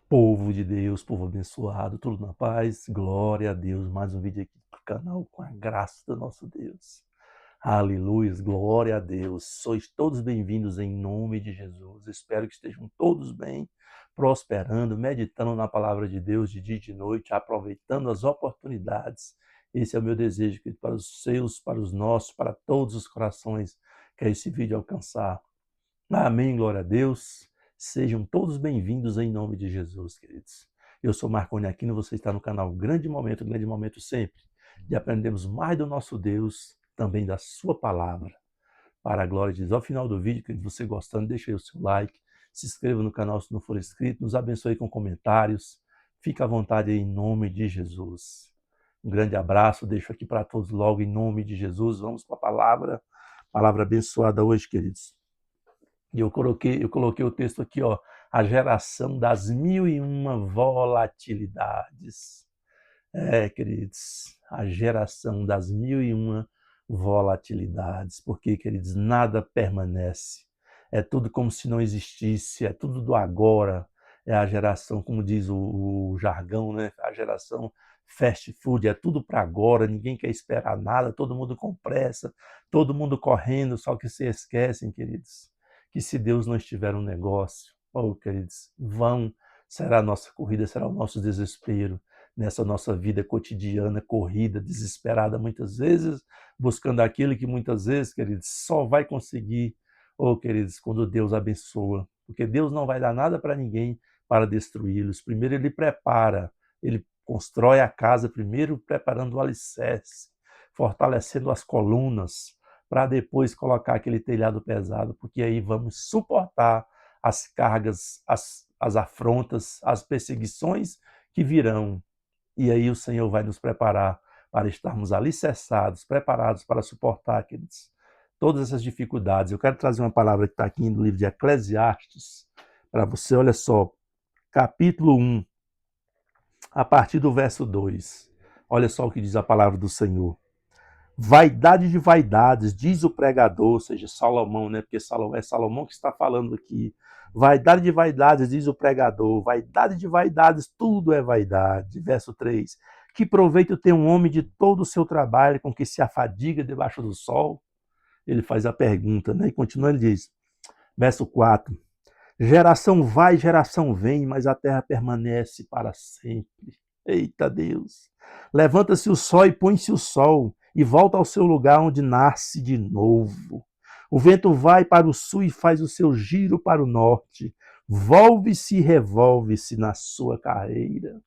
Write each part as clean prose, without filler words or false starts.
Povo de Deus, povo abençoado, tudo na paz, glória a Deus. Mais um vídeo aqui pro canal com a graça do nosso Deus. Aleluia, glória a Deus. Sois todos bem-vindos em nome de Jesus. Espero que estejam todos bem, prosperando, meditando na palavra de Deus de dia e de noite, aproveitando as oportunidades. Esse é o meu desejo, querido, para os seus, para os nossos, para todos os corações que esse vídeo alcançar. Amém, glória a Deus. Sejam todos bem-vindos em nome de Jesus, queridos. Eu sou Marconi Aquino, você está no canal Grande Momento sempre, de aprendermos mais do nosso Deus, também da sua palavra, para a glória de Deus. Ao final do vídeo, querido, você gostando, deixa aí o seu like, se inscreva no canal se não for inscrito, nos abençoe com comentários, fica à vontade aí em nome de Jesus. Um grande abraço, deixo aqui para todos logo em nome de Jesus. Vamos para a palavra abençoada hoje, queridos. E eu coloquei o texto aqui, ó, a geração das 1001 volatilidades. Queridos, a geração das 1001 volatilidades, porque, queridos, nada permanece. É tudo como se não existisse, é tudo do agora. É a geração, como diz o jargão, né? A geração fast food, é tudo para agora, ninguém quer esperar nada, todo mundo com pressa, todo mundo correndo, só que se esquecem, queridos, que se Deus não estiver no negócio, oh, queridos, vão será a nossa corrida, será o nosso desespero nessa nossa vida cotidiana, corrida, desesperada, muitas vezes, buscando aquilo que muitas vezes, queridos, só vai conseguir, oh, queridos, quando Deus abençoa, porque Deus não vai dar nada para ninguém para destruí-los. Primeiro ele prepara, ele constrói a casa, primeiro preparando o alicerce, fortalecendo as colunas, para depois colocar aquele telhado pesado, porque aí vamos suportar as cargas, as afrontas, as perseguições que virão. E aí o Senhor vai nos preparar para estarmos alicerçados, preparados para suportar, queridos, todas essas dificuldades. Eu quero trazer uma palavra que está aqui no livro de Eclesiastes para você. Olha só, capítulo 1, a partir do verso 2. Olha só o que diz a palavra do Senhor. Vaidade de vaidades, diz o pregador, ou seja, Salomão, né? Porque é Salomão que está falando aqui. Vaidade de vaidades, diz o pregador. Vaidade de vaidades, tudo é vaidade. Verso 3. Que proveito tem um homem de todo o seu trabalho com que se afadiga debaixo do sol? Ele faz a pergunta, né? E continua, ele diz, verso 4. Geração vai, geração vem, mas a terra permanece para sempre. Eita Deus! Levanta-se o sol e põe-se o sol, e volta ao seu lugar onde nasce de novo. O vento vai para o sul e faz o seu giro para o norte. Volve-se e revolve-se na sua carreira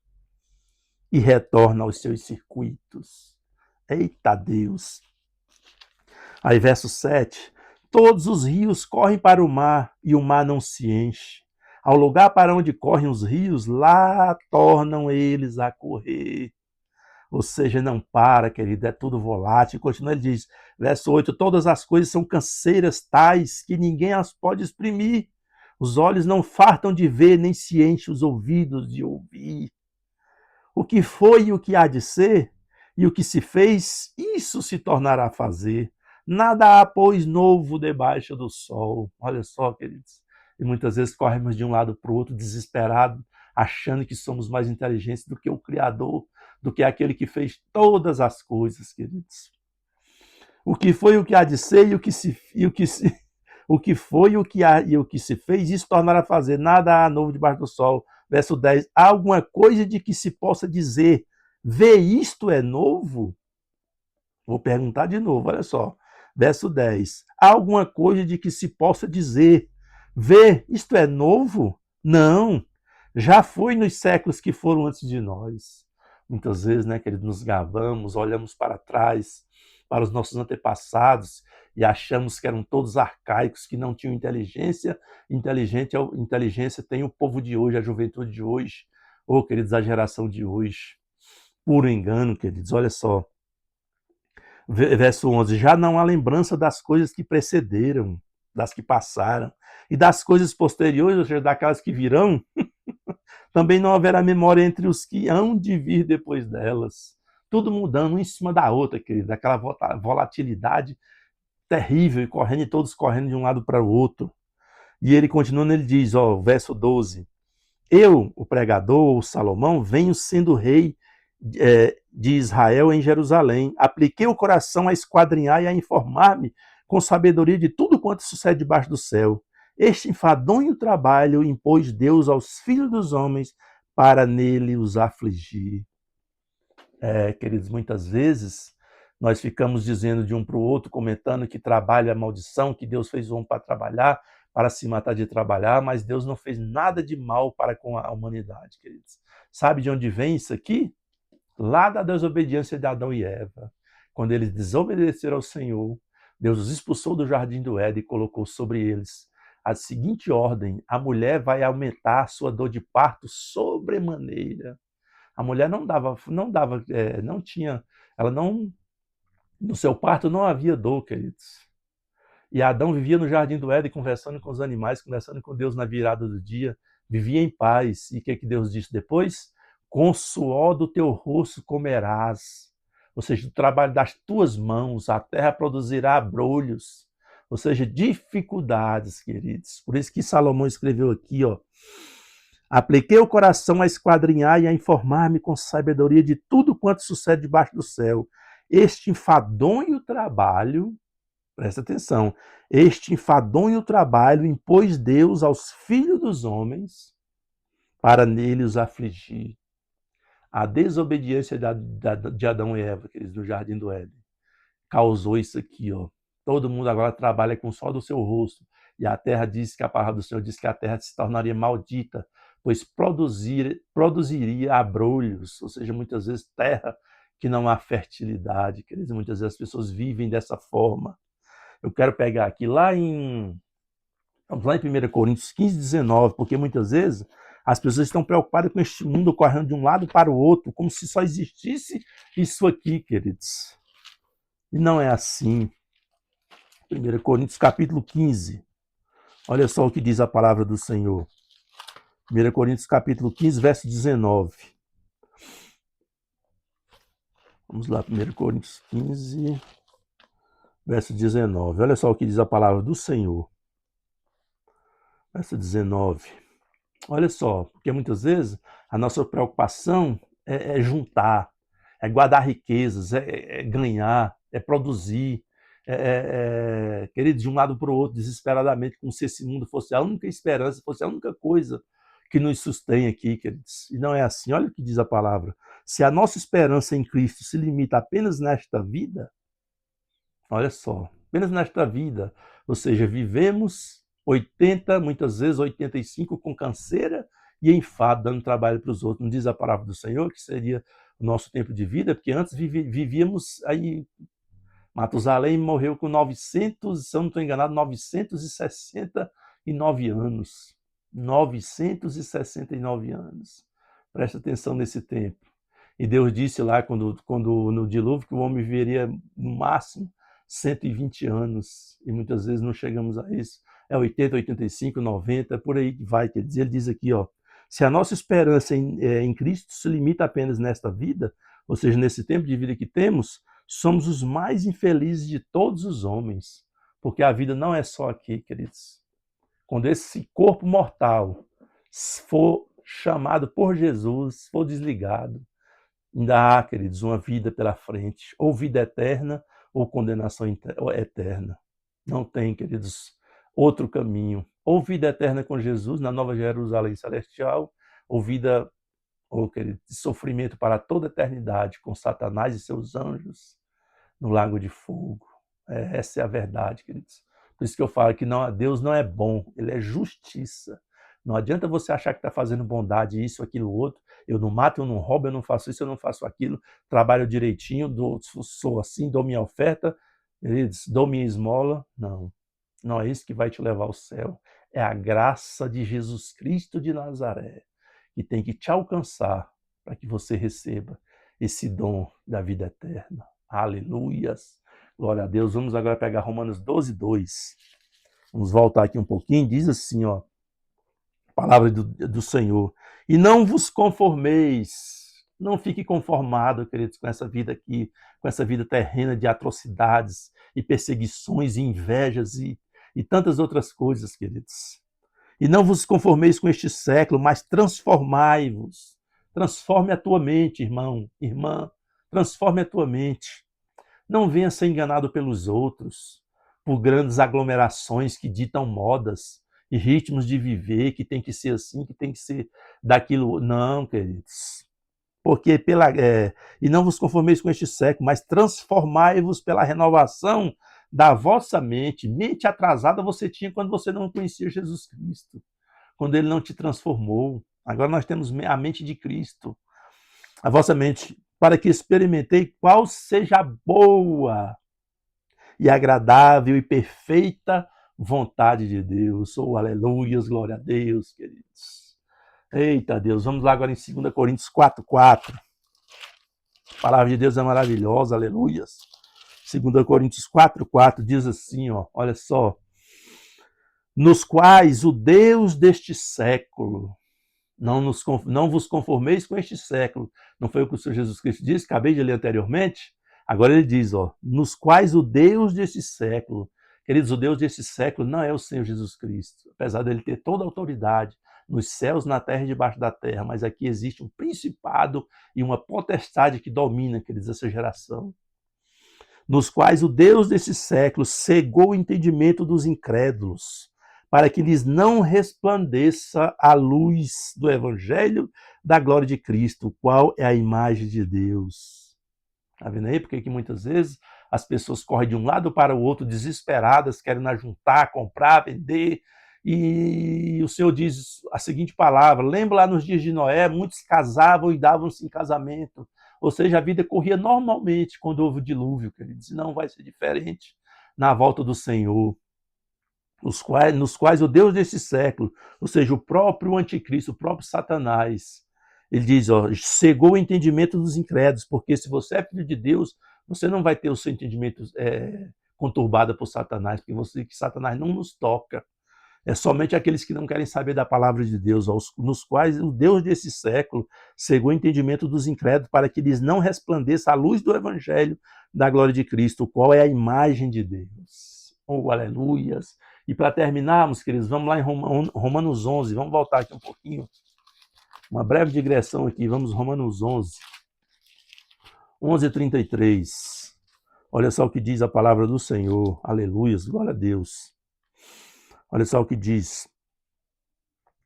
e retorna aos seus circuitos. Eita Deus! Aí, verso 7. Todos os rios correm para o mar e o mar não se enche. Ao lugar para onde correm os rios, lá tornam eles a correr. Ou seja, não para, querido, é tudo volátil. Continua, ele diz, verso 8, todas as coisas são canseiras tais que ninguém as pode exprimir. Os olhos não fartam de ver, nem se enchem os ouvidos de ouvir. O que foi e o que há de ser, e o que se fez, isso se tornará a fazer. Nada há, pois, novo debaixo do sol. Olha só, queridos. E muitas vezes corremos de um lado para o outro, desesperado, achando que somos mais inteligentes do que o Criador, do que aquele que fez todas as coisas, queridos. O que foi o que há de ser o que foi o que há e o que se fez, isso tornará a fazer. Nada há novo debaixo do sol. Verso 10. Há alguma coisa de que se possa dizer, vê isto é novo? Vou perguntar de novo, olha só. Verso 10. Há alguma coisa de que se possa dizer, vê isto é novo? Não. Já foi nos séculos que foram antes de nós. Muitas vezes, né, queridos, nos gabamos, olhamos para trás, para os nossos antepassados e achamos que eram todos arcaicos, que não tinham inteligência. Inteligência tem o povo de hoje, a juventude de hoje, ou, queridos, a geração de hoje. Puro engano, queridos, olha só. Verso 11. Já não há lembrança das coisas que precederam, das que passaram, e das coisas posteriores, ou seja, daquelas que virão, também não haverá memória entre os que hão de vir depois delas. Tudo mudando, uma em cima da outra, querido. Aquela volatilidade terrível, e todos correndo de um lado para o outro. E ele continuando, ele diz, ó, verso 12. Eu, o pregador, o Salomão, venho sendo rei de Israel em Jerusalém. Apliquei o coração a esquadrinhar e a informar-me com sabedoria de tudo quanto sucede debaixo do céu. Este enfadonho trabalho impôs Deus aos filhos dos homens para nele os afligir. Queridos, muitas vezes nós ficamos dizendo de um para o outro, comentando que trabalho é maldição, que Deus fez o homem para trabalhar, para se matar de trabalhar, mas Deus não fez nada de mal para com a humanidade, queridos. Sabe de onde vem isso aqui? Lá da desobediência de Adão e Eva. Quando eles desobedeceram ao Senhor, Deus os expulsou do jardim do Éden e colocou sobre eles a seguinte ordem: a mulher vai aumentar a sua dor de parto sobremaneira. A mulher não tinha, ela não, no seu parto não havia dor, queridos. E Adão vivia no jardim do Éden, conversando com os animais, conversando com Deus na virada do dia, vivia em paz. E o que Deus disse depois? Com o suor do teu rosto comerás. Ou seja, do trabalho das tuas mãos, a terra produzirá abrolhos. Ou seja, dificuldades, queridos. Por isso que Salomão escreveu aqui, ó. Apliquei o coração a esquadrinhar e a informar-me com sabedoria de tudo quanto sucede debaixo do céu. Este enfadonho trabalho, presta atenção, este enfadonho trabalho impôs Deus aos filhos dos homens para nele os afligir. A desobediência de Adão e Eva, queridos, no jardim do Éden, causou isso aqui, ó. Todo mundo agora trabalha com o sol do seu rosto. E a terra diz que a palavra do Senhor diz que a terra se tornaria maldita, pois produziria abrolhos, ou seja, muitas vezes terra que não há fertilidade. Queridos, muitas vezes as pessoas vivem dessa forma. Eu quero pegar aqui vamos lá em 1 Coríntios 15, 19, porque muitas vezes as pessoas estão preocupadas com este mundo correndo de um lado para o outro, como se só existisse isso aqui, queridos. E não é assim. 1 Coríntios capítulo 15. Olha só o que diz a palavra do Senhor. 1 Coríntios capítulo 15, verso 19. Vamos lá, 1 Coríntios 15, verso 19. Olha só o que diz a palavra do Senhor. Verso 19. Olha só, porque muitas vezes a nossa preocupação é juntar, é guardar riquezas, é ganhar, é produzir. Querido, de um lado para o outro, desesperadamente, como se esse mundo fosse a única esperança, fosse a única coisa que nos sustém aqui, queridos. E não é assim. Olha o que diz a palavra. Se a nossa esperança em Cristo se limita apenas nesta vida, olha só, apenas nesta vida, ou seja, vivemos 80, muitas vezes 85 com canseira e enfado, dando trabalho para os outros. Não diz a palavra do Senhor que seria o nosso tempo de vida, porque antes vivíamos aí. Matusalém morreu com 900, se eu não estou enganado, 969 anos. 969 anos. Presta atenção nesse tempo. E Deus disse lá, quando no dilúvio, que o homem viveria no máximo 120 anos. E muitas vezes não chegamos a isso. É 80, 85, 90, por aí que vai. Quer dizer, ele diz aqui, ó, se a nossa esperança em Cristo se limita apenas nesta vida, ou seja, nesse tempo de vida que temos, somos os mais infelizes de todos os homens, porque a vida não é só aqui, queridos. Quando esse corpo mortal for chamado por Jesus, for desligado, ainda há, queridos, uma vida pela frente, ou vida eterna, ou condenação eterna. Não tem, queridos, outro caminho. Ou vida eterna com Jesus, na Nova Jerusalém Celestial, ou vida, querido, de sofrimento para toda a eternidade com Satanás e seus anjos no lago de fogo. Essa é a verdade, queridos. Por isso que eu falo que Deus não é bom, ele é justiça. Não adianta você achar que está fazendo bondade, isso, aquilo, outro. Eu não mato, eu não roubo, eu não faço isso, eu não faço aquilo. Trabalho direitinho, sou assim, dou minha oferta, queridos, dou minha esmola. Não, não é isso que vai te levar ao céu. É a graça de Jesus Cristo de Nazaré que tem que te alcançar para que você receba esse dom da vida eterna. Aleluias. Glória a Deus. Vamos agora pegar Romanos 12, 2. Vamos voltar aqui um pouquinho. Diz assim, ó, a palavra do Senhor. E não vos conformeis. Não fique conformado, queridos, com essa vida aqui, com essa vida terrena de atrocidades e perseguições e invejas e tantas outras coisas, queridos. E não vos conformeis com este século, mas transformai-vos. Transforme a tua mente, irmão, irmã. Transforme a tua mente. Não venha ser enganado pelos outros, por grandes aglomerações que ditam modas e ritmos de viver, que tem que ser assim, que tem que ser daquilo. Não, queridos. Porque e não vos conformeis com este século, mas transformai-vos pela renovação da vossa mente. Mente atrasada você tinha quando você não conhecia Jesus Cristo, quando ele não te transformou. Agora nós temos a mente de Cristo. A vossa mente, para que experimentei qual seja a boa e agradável e perfeita vontade de Deus. Oh, aleluias, glória a Deus, queridos. Eita Deus, vamos lá agora em 2 Coríntios 4:4. A palavra de Deus é maravilhosa, aleluias. 2 Coríntios 4:4 diz assim, ó, olha só. Nos quais o Deus deste século, não vos conformeis com este século. Não foi o que o Senhor Jesus Cristo disse? Acabei de ler anteriormente. Agora ele diz, ó, nos quais o Deus deste século. Queridos, o Deus deste século não é o Senhor Jesus Cristo, apesar dele ter toda a autoridade nos céus, na terra e debaixo da terra, mas aqui existe um principado e uma potestade que domina, queridos, essa geração. Nos quais o Deus desse século cegou o entendimento dos incrédulos, para que lhes não resplandeça a luz do evangelho da glória de Cristo, o qual é a imagem de Deus. Está vendo aí? Porque que muitas vezes as pessoas correm de um lado para o outro desesperadas, querem ajuntar, comprar, vender, e o Senhor diz a seguinte palavra: lembra lá nos dias de Noé, muitos casavam e davam-se em casamento, ou seja, a vida corria normalmente quando houve o dilúvio, queridos, e não vai ser diferente na volta do Senhor. Nos quais o Deus desse século, ou seja, o próprio anticristo, o próprio Satanás, ele diz, ó, cegou o entendimento dos incrédulos, porque se você é filho de Deus, você não vai ter o seu entendimento conturbado por Satanás, porque Satanás não nos toca. É somente aqueles que não querem saber da palavra de Deus, nos quais o Deus desse século cegou o entendimento dos incrédulos, para que lhes não resplandeça a luz do evangelho da glória de Cristo, o qual é a imagem de Deus. Oh, aleluias! E para terminarmos, queridos, vamos lá em Romanos 11, vamos voltar aqui um pouquinho. Uma breve digressão aqui, vamos Romanos 11. 11:33. Olha só o que diz a palavra do Senhor. Aleluias, glória a Deus. Olha só o que diz.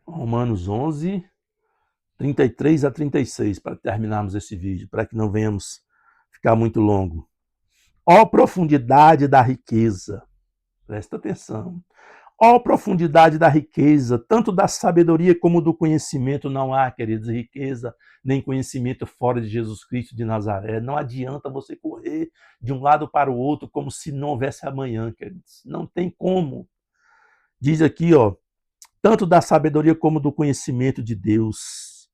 Romanos 11, 33 a 36, para terminarmos esse vídeo, para que não venhamos ficar muito longo. Ó profundidade da riqueza. Presta atenção. Ó profundidade da riqueza, tanto da sabedoria como do conhecimento. Não há, queridos, riqueza nem conhecimento fora de Jesus Cristo de Nazaré. Não adianta você correr de um lado para o outro como se não houvesse amanhã, queridos. Não tem como. Diz aqui, ó, tanto da sabedoria como do conhecimento de Deus.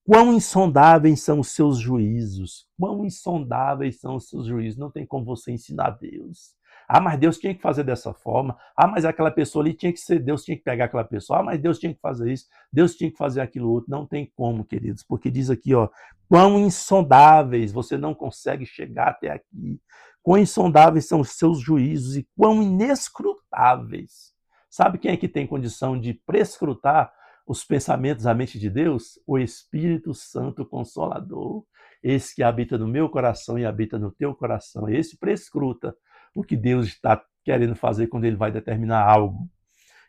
Quão insondáveis são os seus juízos. Quão insondáveis são os seus juízos. Não tem como você ensinar Deus. Ah, mas Deus tinha que fazer dessa forma. Ah, mas aquela pessoa ali tinha que ser, Deus tinha que pegar aquela pessoa. Ah, mas Deus tinha que fazer isso. Deus tinha que fazer aquilo outro. Não tem como, queridos. Porque diz aqui, ó, quão insondáveis, você não consegue chegar até aqui. Quão insondáveis são os seus juízos e quão inescrutáveis. Sabe quem é que tem condição de prescrutar os pensamentos da mente de Deus? O Espírito Santo Consolador. Esse que habita no meu coração e habita no teu coração. Esse prescruta o que Deus está querendo fazer quando ele vai determinar algo.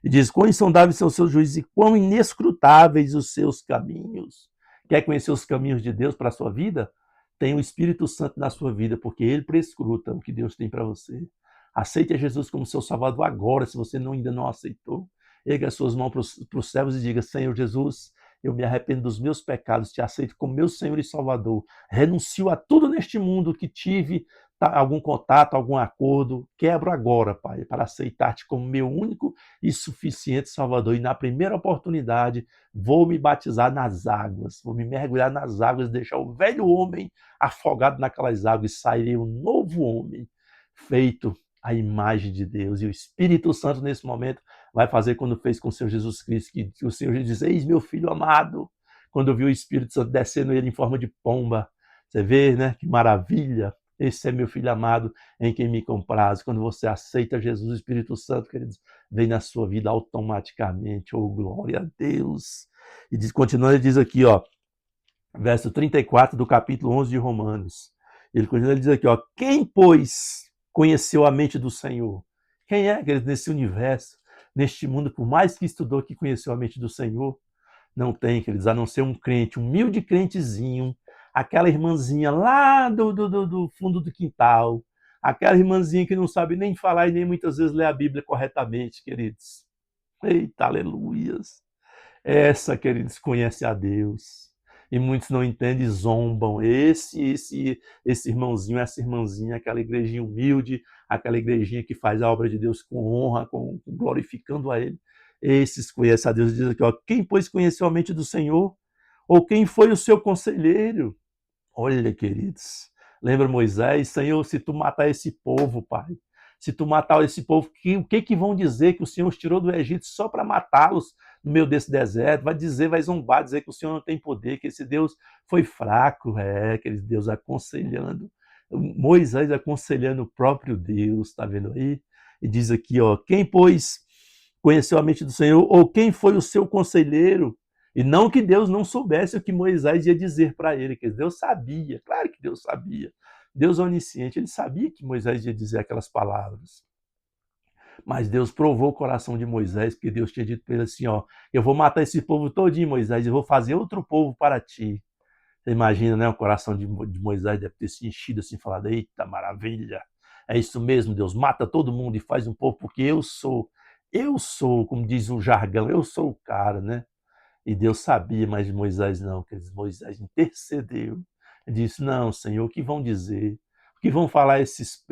E diz, quão insondáveis são os seus juízos e quão inescrutáveis os seus caminhos. Quer conhecer os caminhos de Deus para a sua vida? Tem o Espírito Santo na sua vida, porque ele prescruta o que Deus tem para você. Aceite a Jesus como seu Salvador agora, se você ainda não aceitou. Erga as suas mãos para os céus e diga, Senhor Jesus, eu me arrependo dos meus pecados, te aceito como meu Senhor e Salvador. Renuncio a tudo neste mundo que tive algum contato, algum acordo, quebro agora, Pai, para aceitar-te como meu único e suficiente Salvador. E na primeira oportunidade, vou me batizar nas águas, vou me mergulhar nas águas, deixar o velho homem afogado naquelas águas e sairei um novo homem, feito à imagem de Deus. E o Espírito Santo, nesse momento, vai fazer quando fez com o Senhor Jesus Cristo, que o Senhor diz, eis meu filho amado, quando viu o Espírito Santo descendo ele em forma de pomba. Você vê, né? Que maravilha. Esse é meu filho amado, em quem me comprazo. Quando você aceita Jesus, o Espírito Santo, queridos, vem na sua vida automaticamente. Oh, glória a Deus. E diz, continuando, ele diz aqui, ó, verso 34 do capítulo 11 de Romanos. Ele continua, ele diz aqui, ó, quem, pois, conheceu a mente do Senhor? Quem é, querido, nesse universo, neste mundo, por mais que estudou, que conheceu a mente do Senhor? Não tem, queridos, a não ser um crente, um humilde crentezinho, aquela irmãzinha lá do fundo do quintal, aquela irmãzinha que não sabe nem falar e nem muitas vezes ler a Bíblia corretamente, queridos. Eita, aleluias. Essa, queridos, conhece a Deus. E muitos não entendem e zombam. Esse irmãozinho, essa irmãzinha, aquela igrejinha humilde, aquela igrejinha que faz a obra de Deus com honra, glorificando a Ele. Esses conhecem a Deus. Diz aqui, ó, quem, pois, conheceu a mente do Senhor? Ou quem foi o seu conselheiro? Olha, queridos, lembra Moisés? Senhor, se tu matar esse povo, Pai, se tu matar esse povo, o que vão dizer que o Senhor os tirou do Egito só para matá-los no meio desse deserto? Vai dizer, vai zombar, dizer que o Senhor não tem poder, que esse Deus foi fraco. Aquele Deus aconselhando, Moisés aconselhando o próprio Deus, tá vendo aí? E diz aqui, ó, quem, pois, conheceu a mente do Senhor, ou quem foi o seu conselheiro? E não que Deus não soubesse o que Moisés ia dizer para ele, que Deus sabia, claro que Deus sabia. Deus onisciente, ele sabia que Moisés ia dizer aquelas palavras. Mas Deus provou o coração de Moisés, porque Deus tinha dito para ele assim, ó, eu vou matar esse povo todinho, Moisés, e vou fazer outro povo para ti. Você imagina, né, o coração de Moisés deve ter se enchido assim, falado, eita, maravilha, é isso mesmo, Deus, mata todo mundo e faz um povo, porque eu sou, como diz o jargão, eu sou o cara, né? E Deus sabia, mas Moisés não, quer dizer, Moisés intercedeu. Ele disse, não, Senhor, o que vão dizer? O que vão falar esses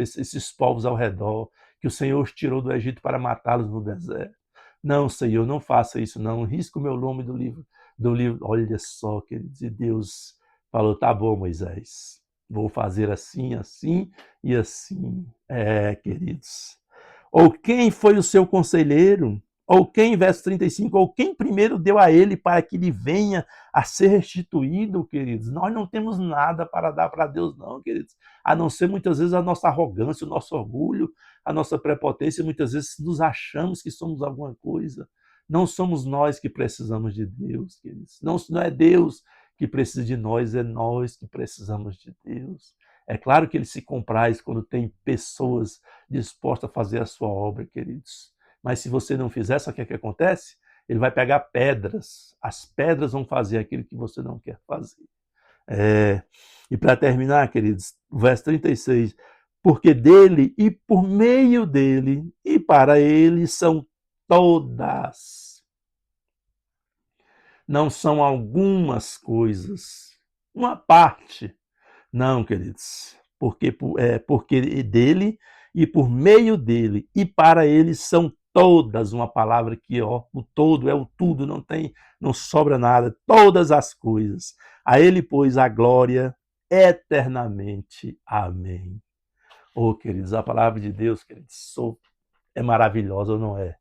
povos ao redor? Que o Senhor os tirou do Egito para matá-los no deserto. Não, Senhor, não faça isso, não. Risca o meu nome do livro. Olha só, queridos, e Deus falou, tá bom, Moisés, vou fazer assim, assim e assim. Queridos. Ou quem foi o seu conselheiro? Ou quem, verso 35, ou quem primeiro deu a ele para que ele venha a ser restituído, queridos? Nós não temos nada para dar para Deus, não, queridos. A não ser muitas vezes a nossa arrogância, o nosso orgulho, a nossa prepotência. Muitas vezes nos achamos que somos alguma coisa. Não somos nós que precisamos de Deus, queridos. Não é Deus que precisa de nós, é nós que precisamos de Deus. É claro que ele se compraz quando tem pessoas dispostas a fazer a sua obra, queridos. Mas se você não fizer, sabe o que acontece? Ele vai pegar pedras. As pedras vão fazer aquilo que você não quer fazer. E para terminar, queridos, o verso 36. Porque dele e por meio dele e para ele são todas. Não são algumas coisas. Uma parte. Não, queridos. Porque dele e por meio dele e para ele são todas, uma palavra que, ó, o todo é o tudo, não sobra nada, todas as coisas. A ele, pois, a glória eternamente. Amém. Oh, queridos, a palavra de Deus, queridos, é maravilhosa ou não é?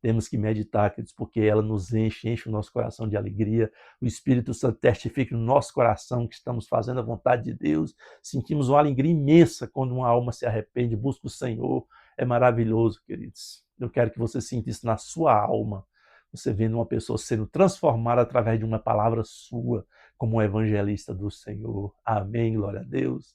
Temos que meditar, queridos, porque ela nos enche o nosso coração de alegria. O Espírito Santo testifica no nosso coração que estamos fazendo a vontade de Deus. Sentimos uma alegria imensa quando uma alma se arrepende, busca o Senhor. É maravilhoso, queridos. Eu quero que você sinta isso na sua alma. Você vendo uma pessoa sendo transformada através de uma palavra sua, como um evangelista do Senhor. Amém, glória a Deus.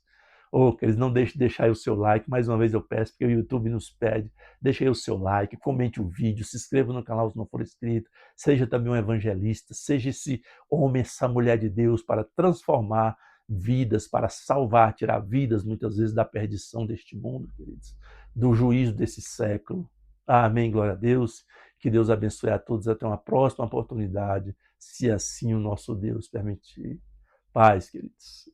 Oh, queridos, não deixe de deixar aí o seu like. Mais uma vez eu peço, porque o YouTube nos pede. Deixe aí o seu like, comente o vídeo, se inscreva no canal se não for inscrito. Seja também um evangelista, seja esse homem, essa mulher de Deus para transformar vidas, para salvar, tirar vidas, muitas vezes, da perdição deste mundo, queridos, do juízo desse século. Amém, glória a Deus. Que Deus abençoe a todos. Até uma próxima oportunidade, se assim o nosso Deus permitir. Paz, queridos.